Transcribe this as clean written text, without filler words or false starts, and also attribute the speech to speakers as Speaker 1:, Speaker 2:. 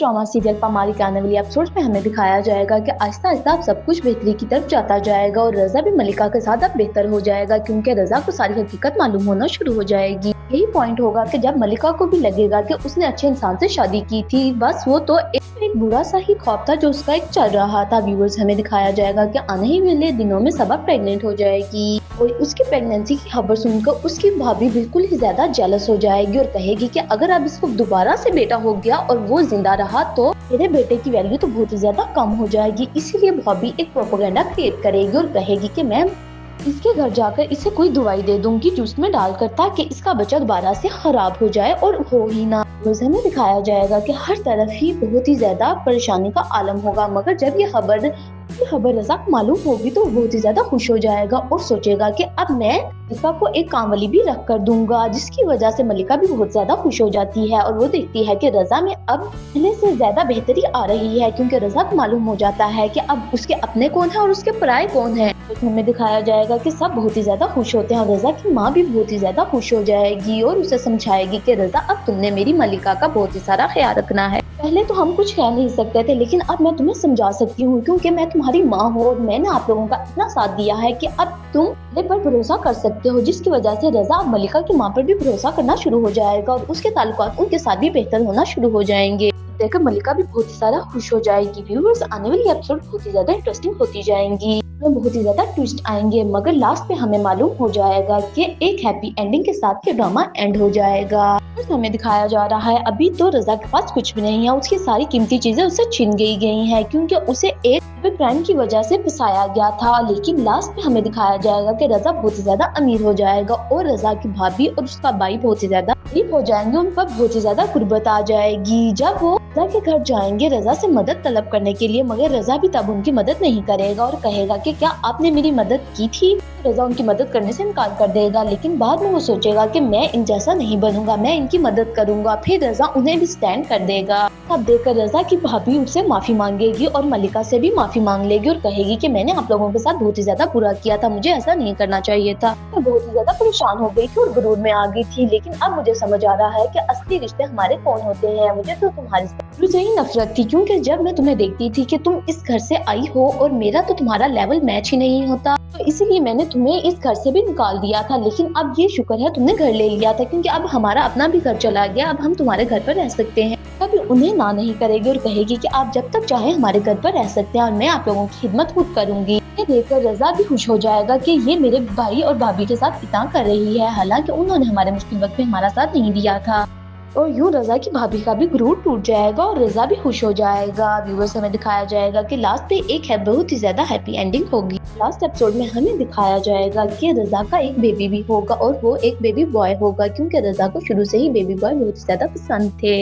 Speaker 1: Drama serial पामारी के आने वाली एपिसोड में हमें दिखाया जाएगा कि आहिस्ता आहिस्ता अब सब कुछ बेहतरी की तरफ जाता जाएगा और रजा भी मलिका के साथ अब बेहतर हो जाएगा क्योंकि रजा को सारी हकीकत मालूम होना शुरू हो जाएगी। यही पॉइंट होगा कि जब मलिका को भी लगेगा कि उसने अच्छे इंसान से शादी की थी, बस वो तो एक बुरा सा ही ख्वाब था जो उसका एक चल रहा था। व्यूअर्स हमें दिखाया जाएगा कि आने ही वाले दिनों में सबा प्रेग्नेंट हो जाएगी और उसकी प्रेगनेंसी की खबर सुनकर उसकी भाभी बिल्कुल ही ज्यादा जेलस हो जाएगी और कहेगी कि अगर अब इसको दोबारा से बेटा हो गया और वो जिंदा रहा तो मेरे बेटे की वैल्यू तो बहुत ही ज्यादा कम हो जाएगी। इसीलिए भाभी एक प्रोपेगेंडा क्रिएट करेगी और कहेगी कि मैं इसके घर जाकर इसे कोई दवाई दे दूंगी जूस में डालकर ताकि इसका बच्चा दोबारा से खराब हो जाए और हो ही ना। हमें दिखाया जाएगा कि हर तरफ ही बहुत ही ज्यादा परेशानी का आलम होगा, मगर जब ये खबर रजा को मालूम होगी तो बहुत ही ज्यादा खुश हो जाएगा और सोचेगा कि अब मैं मलिका को एक कामवाली भी रख कर दूंगा, जिसकी वजह से मलिका भी बहुत ज्यादा खुश हो जाती है और वो देखती है कि रजा में अब पहले से ज्यादा बेहतरी आ रही है क्योंकि रजा को मालूम हो जाता है कि अब उसके अपने कौन है और उसके पराये कौन है। तो हमें दिखाया जाएगा कि सब बहुत ही ज्यादा खुश होते हैं और रजा की माँ भी बहुत ही ज्यादा खुश हो जाएगी और उसे समझाएगी कि रजा अब तुमने मेरी मलिका का बहुत ही सारा ख्याल रखना है। पहले तो हम कुछ कह नहीं सकते थे लेकिन अब मैं तुम्हें समझा सकती हूँ क्योंकि मैं तुम्हारी माँ हूँ और मैंने आप लोगों का इतना साथ दिया है कि अब तुम मेरे पर भरोसा कर सकते हो, जिसकी वजह से रजा अब मलिका की माँ पर भी भरोसा करना शुरू हो जाएगा और उसके ताल्लुकात उनके साथ भी बेहतर होना शुरू हो जाएंगे। देखकर मलिका भी बहुत ही सारा खुश हो जाएगी। व्यूअर्स आने वाली एपिसोड बहुत ही ज्यादा इंटरेस्टिंग होती जाएंगी, बहुत ही ज्यादा ट्विस्ट आएंगे, मगर लास्ट में हमें मालूम हो जाएगा कि एक हैप्पी एंडिंग के साथ ये ड्रामा एंड हो जाएगा। हमें दिखाया जा रहा है अभी तो रजा के पास कुछ भी नहीं है, उसकी सारी कीमती चीजें उससे छीन गई हैं क्योंकि उसे एक क्राइम की वजह से फंसाया गया था। लेकिन लास्ट में हमें दिखाया जाएगा कि रजा बहुत ही ज्यादा अमीर हो जाएगा और रजा की भाभी और उसका भाई बहुत ही ज्यादा गरीब हो जाएंगे, उन पर बहुत ही ज्यादा गुर्बत आ जाएगी। जब वो रजा के घर जाएंगे रजा से मदद तलब करने के लिए, मगर रजा भी तब उनकी मदद नहीं करेगा और कहेगा कि क्या आपने मेरी मदद की थी। रजा उनकी मदद करने से इनकार कर देगा, लेकिन बाद में वो सोचेगा कि मैं इन जैसा नहीं बनूंगा, मैं इनकी मदद करूंगा। फिर रजा उन्हें भी स्टैंड कर देगा। तब देखकर रजा की भाभी उससे माफी मांगेगी और मलिका से भी माफी मांग लेगी और कहेगी कि मैंने आप लोगों के साथ बहुत ही ज्यादा बुरा किया था, मुझे ऐसा नहीं करना चाहिए था। मैं बहुत ही ज्यादा परेशान हो गई थी और गुरूर में आ गई थी, लेकिन अब मुझे समझ आ रहा है कि असली रिश्ते हमारे कौन होते हैं। मुझे तो तुम्हारी से ही नफरत थी क्योंकि जब मैं तुम्हें देखती थी कि तुम इस घर से आई हो और मेरा तो तुम्हारा लेवल मैच ही नहीं होता, तो इसीलिए मैंने तुम्हें इस घर से भी निकाल दिया था। लेकिन अब ये शुक्र है तुमने घर ले लिया था क्योंकि अब हमारा अपना भी घर चला गया, अब हम तुम्हारे घर पर रह सकते हैं। कभी उन्हें ना नहीं करेगी और कहेगी कि आप जब तक चाहें हमारे घर पर रह सकते हैं और मैं आप लोगों की खिदमत खुद करूंगी। ये देखकर रजा भी खुश हो जाएगा कि ये मेरे भाई और भाभी के साथ इतना कर रही है, हालांकि उन्होंने हमारे मुश्किल वक्त में हमारा साथ नहीं दिया था। और यूं रजा की भाभी का भी गुरूर टूट जाएगा और रजा भी खुश हो जाएगा। व्यूअर्स हमें दिखाया जाएगा कि लास्ट पे एक है बहुत ही ज्यादा हैप्पी एंडिंग होगी। लास्ट एपिसोड में हमें दिखाया जाएगा कि रजा का एक बेबी भी होगा और वो एक बेबी बॉय होगा क्योंकि रजा को शुरू से ही बेबी बॉय बहुत ही ज्यादा पसंद थे।